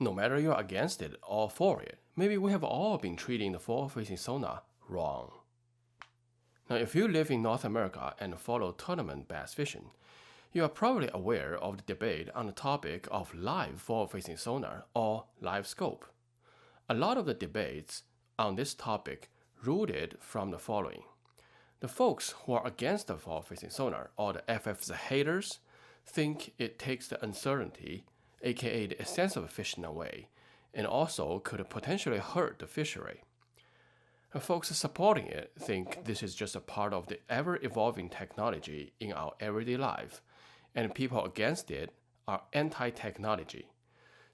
no matter you're against it or for it, maybe we have all been treating the forward-facing sonar wrong. Now, if you live in North America and follow tournament bass fishing, you are probably aware of the debate on the topic of live forward-facing sonar or live scope. A lot of the debates on this topic rooted from the following. The folks who are against the forward-facing sonar, or the FFS haters, think it takes the uncertainty, aka the essence of fishing, away, and also could potentially hurt the fishery. The folks supporting it think this is just a part of the ever-evolving technology in our everyday life, and people against it are anti-technology.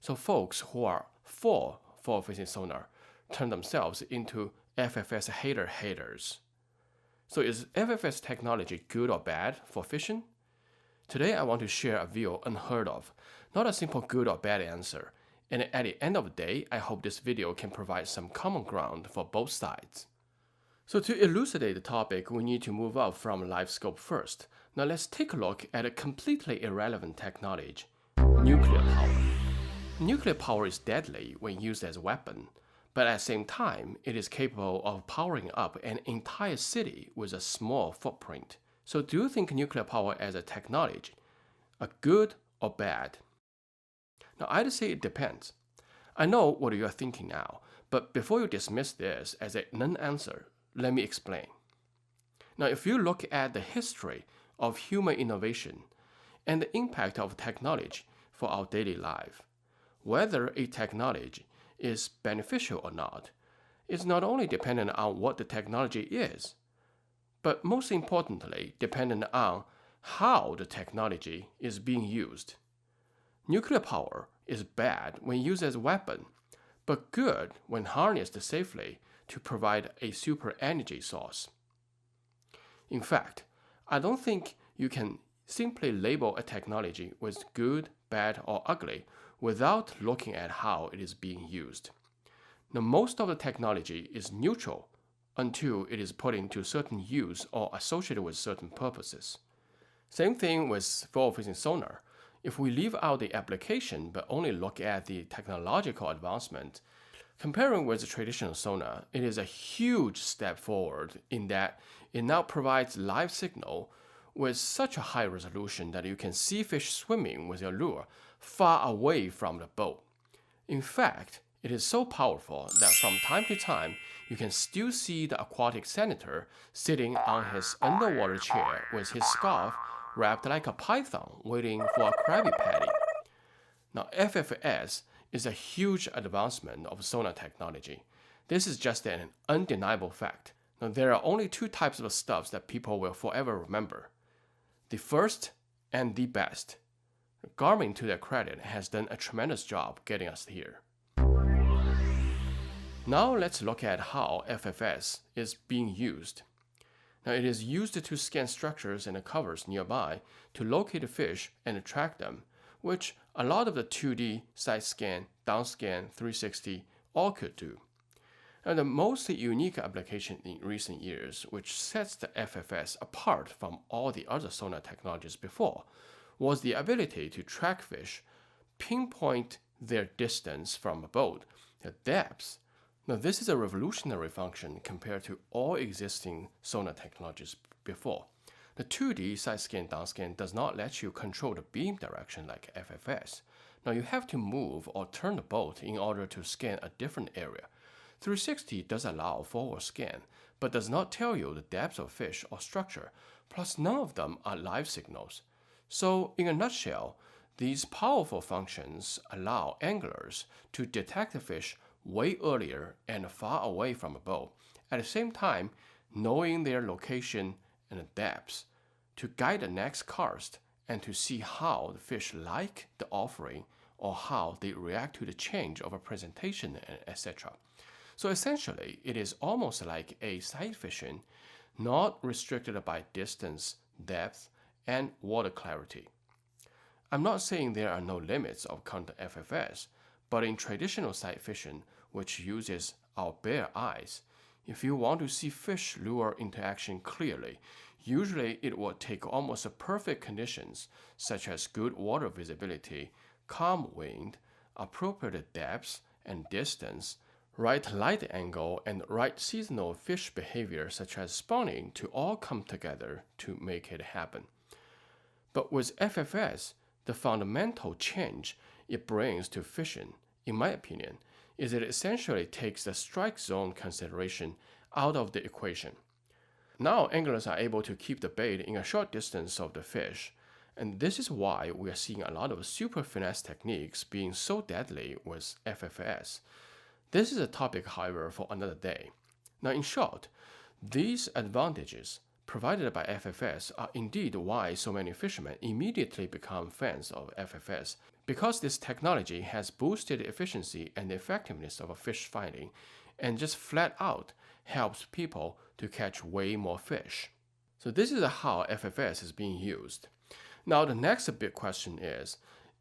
So folks who are for forward-facing sonar turn themselves into FFS haters. So is FFS technology good or bad for fishing? Today I want to share a view unheard of, not a simple good or bad answer, and at the end of the day, I hope this video can provide some common ground for both sides. So to elucidate the topic, we need to move up from live scope first. Now let's take a look at a completely irrelevant technology, nuclear power. Nuclear power is deadly when used as a weapon, but at the same time, it is capable of powering up an entire city with a small footprint. So do you think nuclear power as a technology are good or bad? Now I'd say it depends. I know what you are thinking now, but before you dismiss this as a non-answer, let me explain. Now if you look at the history of human innovation and the impact of technology for our daily life, whether a technology is beneficial or not is not only dependent on what the technology is, but most importantly dependent on how the technology is being used. Nuclear power is bad when used as a weapon, but good when harnessed safely to provide a super energy source. In fact, I don't think you can simply label a technology with good, bad, or ugly without looking at how it is being used. Now, most of the technology is neutral until it is put into certain use or associated with certain purposes. Same thing with forward-facing sonar. If we leave out the application but only look at the technological advancement, comparing with the traditional sonar, it is a huge step forward in that it now provides live signal with such a high resolution that you can see fish swimming with your lure far away from the boat. In fact, it is so powerful that from time to time, you can still see the Aquatic Senator sitting on his underwater chair with his scarf wrapped like a python waiting for a Krabby Patty. Now, FFS is a huge advancement of sonar technology. This is just an undeniable fact. Now, there are only two types of stuffs that people will forever remember. The first and the best. Garmin, to their credit, has done a tremendous job getting us here. Now let's look at how FFS is being used. Now it is used to scan structures and covers nearby to locate fish and track them, which a lot of the 2D side scan, down scan, 360 all could do. And the most unique application in recent years, which sets the FFS apart from all the other sonar technologies before, was the ability to track fish, pinpoint their distance from a boat, their depths. Now this is a revolutionary function compared to all existing sonar technologies before. The 2D side scan down scan does not let you control the beam direction like FFS. Now you have to move or turn the boat in order to scan a different area. 360 does allow forward scan, but does not tell you the depth of fish or structure, plus none of them are live signals. So in a nutshell, these powerful functions allow anglers to detect the fish way earlier and far away from a boat, at the same time knowing their location and depths, to guide the next cast and to see how the fish like the offering or how they react to the change of a presentation, etc. So essentially, it is almost like a sight fishing, not restricted by distance, depth, and water clarity. I'm not saying there are no limits of counter FFS, but in traditional sight fishing, which uses our bare eyes, if you want to see fish-lure interaction clearly, usually it will take almost perfect conditions, such as good water visibility, calm wind, appropriate depths and distance, right light angle, and right seasonal fish behavior such as spawning to all come together to make it happen. But with FFS, the fundamental change it brings to fishing, in my opinion, is it essentially takes the strike zone consideration out of the equation. Now anglers are able to keep the bait in a short distance of the fish, and this is why we are seeing a lot of super finesse techniques being so deadly with FFS. This is a topic, however, for another day. Now in short, these advantages provided by FFS are indeed why so many fishermen immediately become fans of FFS, because this technology has boosted the efficiency and effectiveness of fish finding and just flat out helps people to catch way more fish. So this is how FFS is being used. Now the next big question is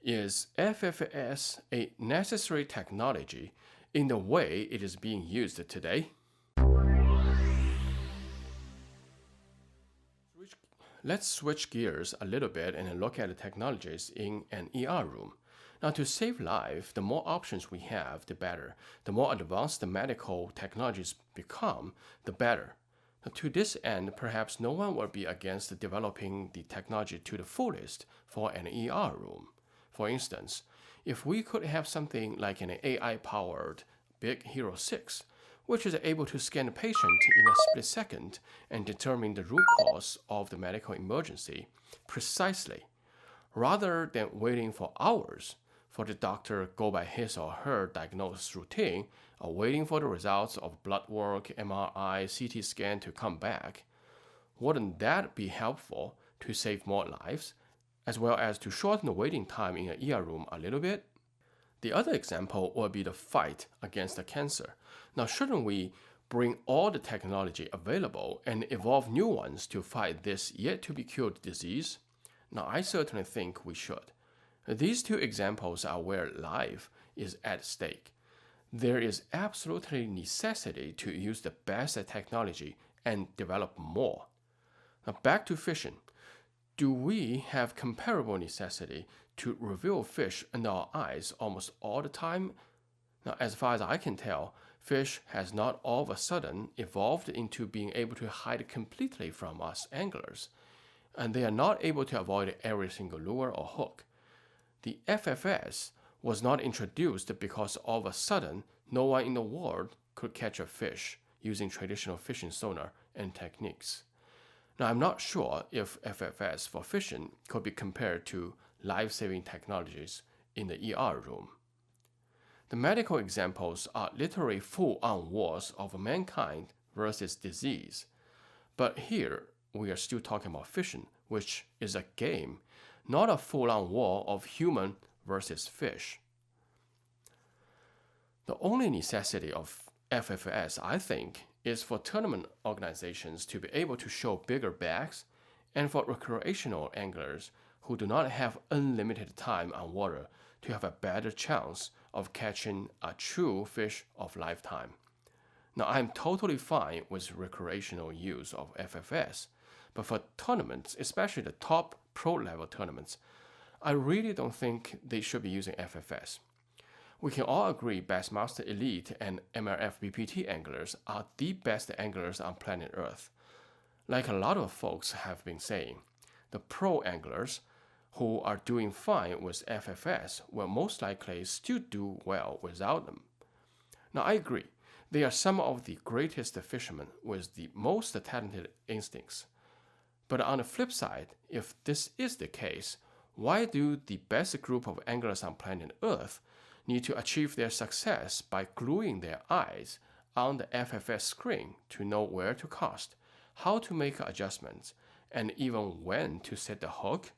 FFS a necessary technology in the way it is being used today? Let's switch gears a little bit and look at the technologies in an ER room. Now, to save life, the more options we have, the better. The more advanced the medical technologies become, the better. Now, to this end, perhaps no one will be against developing the technology to the fullest for an ER room. For instance, if we could have something like an AI-powered Big Hero 6, which is able to scan a patient in a split second and determine the root cause of the medical emergency precisely, rather than waiting for hours for the doctor go by his or her diagnosis routine or waiting for the results of blood work, MRI, CT scan to come back. Wouldn't that be helpful to save more lives, as well as to shorten the waiting time in an ER room a little bit? The other example would be the fight against the cancer. Now, shouldn't we bring all the technology available and evolve new ones to fight this yet-to-be-cured disease? Now, I certainly think we should. These two examples are where life is at stake. There is absolutely necessity to use the best technology and develop more. Now, back to fishing. Do we have comparable necessity to reveal fish under our eyes almost all the time? Now, as far as I can tell, fish has not all of a sudden evolved into being able to hide completely from us anglers, and they are not able to avoid every single lure or hook. The FFS was not introduced because all of a sudden no one in the world could catch a fish using traditional fishing sonar and techniques. Now, I'm not sure if FFS for fishing could be compared to life-saving technologies in the ER room. The medical examples are literally full-on wars of mankind versus disease. But here, we are still talking about fishing, which is a game, not a full-on war of human versus fish. The only necessity of FFS, I think, is for tournament organizations to be able to show bigger bags and for recreational anglers who do not have unlimited time on water to have a better chance of catching a true fish of lifetime. Now, I'm totally fine with recreational use of FFS, but for tournaments, especially the top pro-level tournaments, I really don't think they should be using FFS. We can all agree Bassmaster Elite and MLF BPT anglers are the best anglers on planet Earth. Like a lot of folks have been saying, the pro anglers who are doing fine with FFS will most likely still do well without them. Now, I agree, they are some of the greatest fishermen with the most talented instincts. But on the flip side, if this is the case, why do the best group of anglers on planet Earth need to achieve their success by gluing their eyes on the FFS screen to know where to cast, how to make adjustments, and even when to set the hook?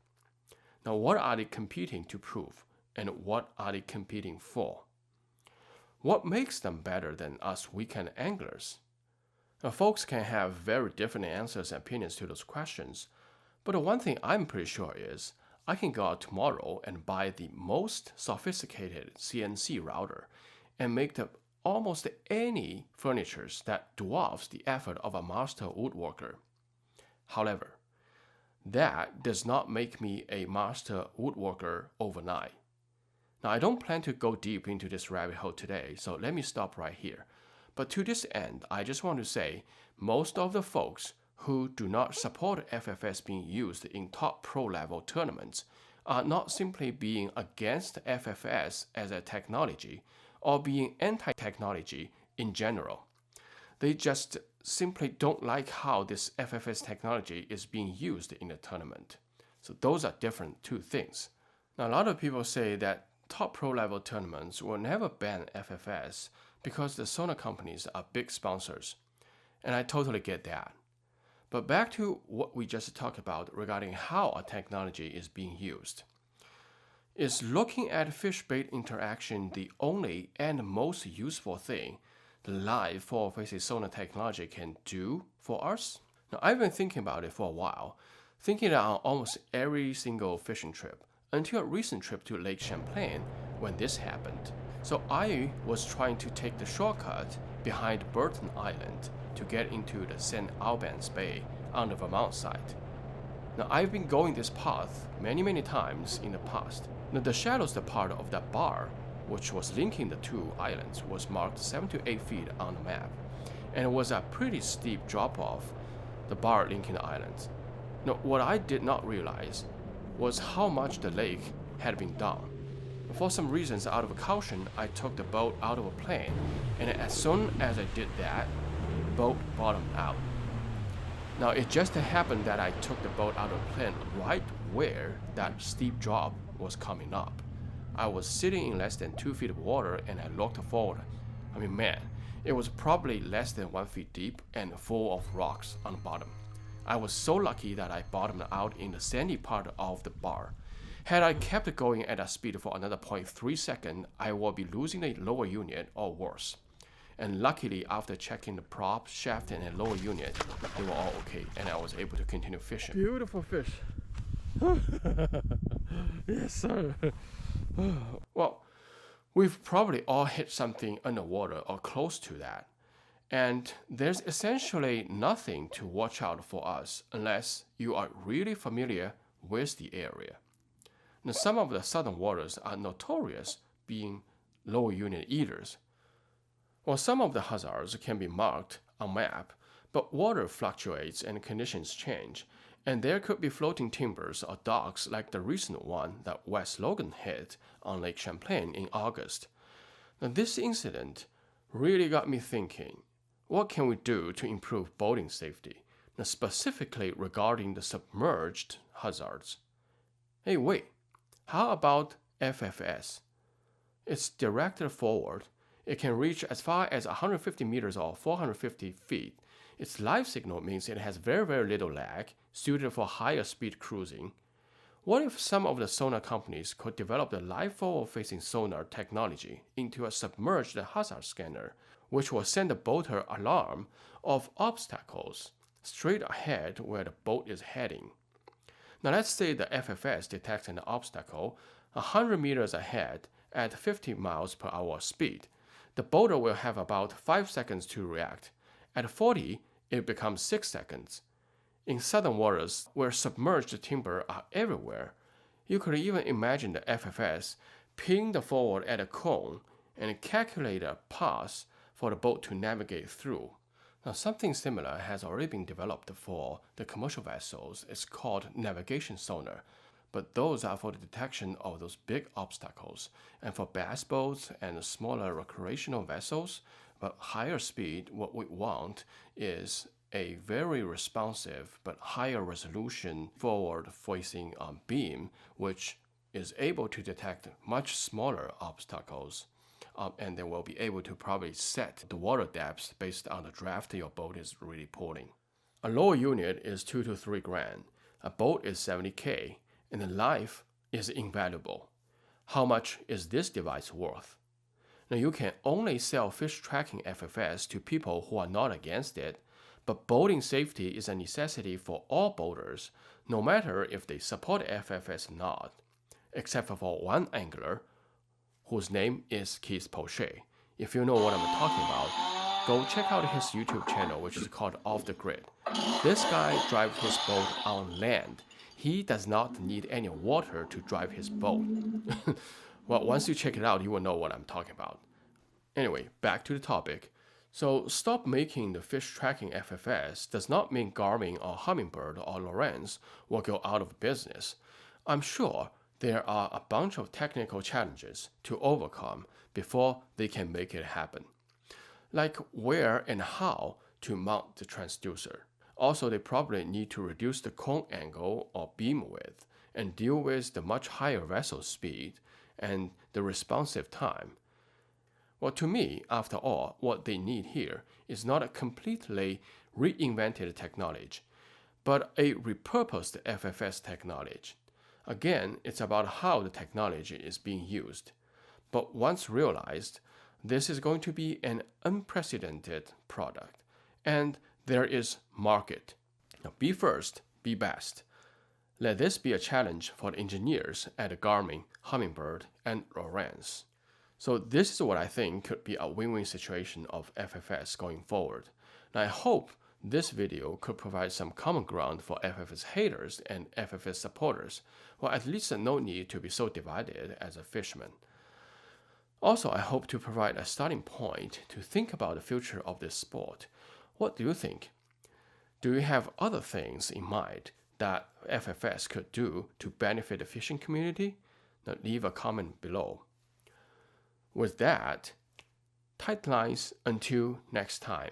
Now, what are they competing to prove, and what are they competing for? What makes them better than us weekend anglers? Now, folks can have very different answers and opinions to those questions, but the one thing I'm pretty sure is I can go out tomorrow and buy the most sophisticated CNC router and make almost any furniture that dwarfs the effort of a master woodworker. However, that does not make me a master woodworker overnight. Now, I don't plan to go deep into this rabbit hole today, so let me stop right here. But to this end, I just want to say most of the folks who do not support FFS being used in top pro level tournaments are not simply being against FFS as a technology or being anti-technology in general. They just simply don't like how this FFS technology is being used in the tournament. So those are different two things. Now, a lot of people say that top pro level tournaments will never ban FFS because the sonar companies are big sponsors. And I totally get that. But back to what we just talked about regarding how a technology is being used. Is looking at fish bait interaction the only and most useful thing the live forward-facing sonar technology can do for us? Now, I've been thinking about it for a while, thinking on almost every single fishing trip, until a recent trip to Lake Champlain when this happened. So I was trying to take the shortcut behind Burton Island to get into the St. Albans Bay on the Vermont side. Now, I've been going this path many times in the past. Now, the shallowest part of that bar, which was linking the two islands, was marked 7 to 8 feet on the map, and it was a pretty steep drop-off, the bar linking the islands. Now, what I did not realize was how much the lake had been down. For some reasons, out of caution, I took the boat out of a plane, and as soon as I did that, the boat bottomed out. Now, it just happened that I took the boat out of the plane right where that steep drop was coming up. I was sitting in less than 2 feet of water, and I looked forward. I mean, man, it was probably less than 1 foot deep and full of rocks on the bottom. I was so lucky that I bottomed out in the sandy part of the bar. Had I kept going at a speed for another 0.3 seconds, I would be losing the lower unit or worse. And luckily, after checking the prop, shaft, and the lower unit, they were all okay, and I was able to continue fishing. Beautiful fish. Yes, sir. Well, we've probably all hit something underwater or close to that. And there's essentially nothing to watch out for us unless you are really familiar with the area. Now, some of the southern waters are notorious being lower unit eaters. Well, some of the hazards can be marked on map, but water fluctuates and conditions change, and there could be floating timbers or docks like the recent one that West Logan hit on Lake Champlain in August. Now, this incident really got me thinking, what can we do to improve boating safety, now specifically regarding the submerged hazards? Hey, wait, how about FFS? It's directed forward. It can reach as far as 150 meters or 450 feet. Its live signal means it has very little lag, suited for higher speed cruising. What if some of the sonar companies could develop the live forward-facing sonar technology into a submerged hazard scanner, which will send the boater alarm of obstacles straight ahead where the boat is heading? Now, let's say the FFS detects an obstacle 100 meters ahead at 50 miles per hour speed. The boater will have about 5 seconds to react. At 40, it becomes 6 seconds. In southern waters, where submerged timber are everywhere, you could even imagine the FFS ping the forward at a cone and calculate a path for the boat to navigate through. Now, something similar has already been developed for the commercial vessels. It's called navigation sonar, but those are for the detection of those big obstacles. And for bass boats and smaller recreational vessels, but higher speed, what we want is a very responsive but higher resolution forward-facing beam, which is able to detect much smaller obstacles. And they will be able to probably set the water depths based on the draft your boat is really pulling. A lower unit is 2 to 3 grand. A boat is $70K, and the life is invaluable. How much is this device worth? Now, you can only sell fish tracking FFS to people who are not against it, but boating safety is a necessity for all boaters, no matter if they support FFS or not, except for one angler, whose name is Keith Poche. If you know what I'm talking about, go check out his YouTube channel, which is called Off the Grid. This guy drives his boat on land. He does not need any water to drive his boat. Well, once you check it out, you will know what I'm talking about. Anyway, back to the topic. So stop making the fish tracking FFS does not mean Garmin or Humminbird or Lowrance will go out of business. I'm sure there are a bunch of technical challenges to overcome before they can make it happen, like where and how to mount the transducer. Also, they probably need to reduce the cone angle or beam width and deal with the much higher vessel speed and the responsive time. Well, to me, after all, what they need here is not a completely reinvented technology, but a repurposed FFS technology. Again, it's about how the technology is being used. But once realized, this is going to be an unprecedented product, and there is market. Now, be first, be best. Let this be a challenge for the engineers at Garmin, Humminbird, and Lowrance. So this is what I think could be a win-win situation of FFS going forward. Now, I hope this video could provide some common ground for FFS haters and FFS supporters, or at least no need to be so divided as a fisherman. Also, I hope to provide a starting point to think about the future of this sport. What do you think? Do you have other things in mind that FFS could do to benefit the fishing community? Now, leave a comment below. With that, tight lines until next time.